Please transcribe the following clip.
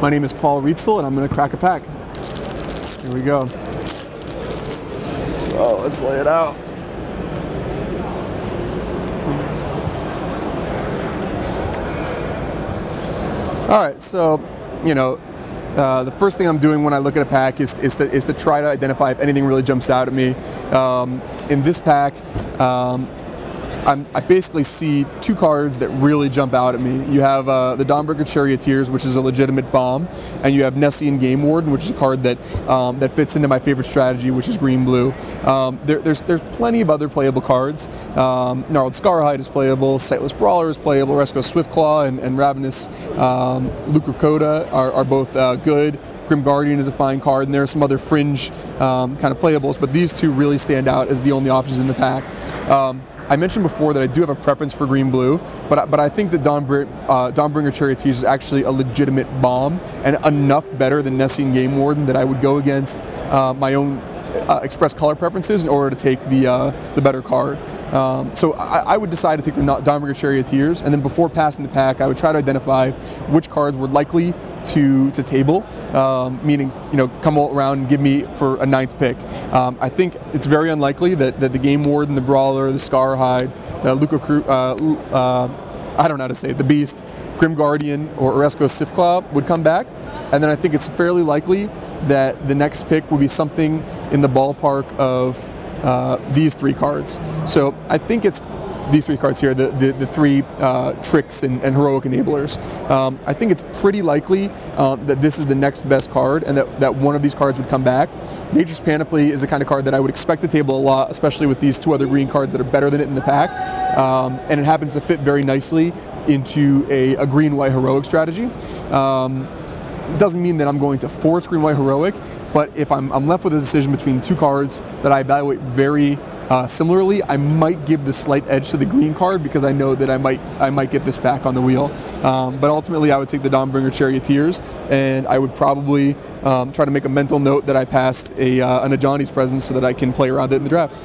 My name is Paul Rietzl, and I'm going to crack a pack. Here we go. So let's lay it out. All right, so, the first thing I'm doing when I look at a pack is to try to identify if anything really jumps out at me. In this pack, I basically see two cards that really jump out at me. You have the Dawnbringer Charioteers, which is a legitimate bomb, and you have Nessian Game Warden, which is a card that that fits into my favorite strategy, which is green-blue. There's plenty of other playable cards. Gnarled Scarhide is playable, Sightless Brawler is playable, Resco Swiftclaw and Ravenous Lucrocoda are both good. Grim Guardian is a fine card, and there are some other fringe kind of playables, but these two really stand out as the only options in the pack. I mentioned before that I do have a preference for green-blue, but I think that Dawnbringer Charioteers is actually a legitimate bomb and enough better than Nessian Game Warden that I would go against my own express color preferences in order to take the better card. So I would decide to take the Dawnbringer Charioteers, and then before passing the pack, I would try to identify which cards were likely to table, meaning come all around and give me for a 9th pick. I think it's very unlikely that the Game Warden, the Brawler, the Scarhide, the I don't know how to say it, the Beast, Grim Guardian, or Resco Swiftclaw would come back. And then I think it's fairly likely that the next pick would be something in the ballpark of these three cards. So I think it's these three cards here, the three tricks and heroic enablers. I think it's pretty likely that this is the next best card and that one of these cards would come back. Nature's Panoply is the kind of card that I would expect to table a lot, especially with these two other green cards that are better than it in the pack. And it happens to fit very nicely into a green-white heroic strategy. It doesn't mean that I'm going to force green-white heroic, but if I'm left with a decision between two cards that I evaluate very similarly, I might give the slight edge to the green card because I know that I might get this back on the wheel. But ultimately, I would take the Dawnbringer Charioteers, and I would probably try to make a mental note that I passed an Ajani's Presence so that I can play around it in the draft.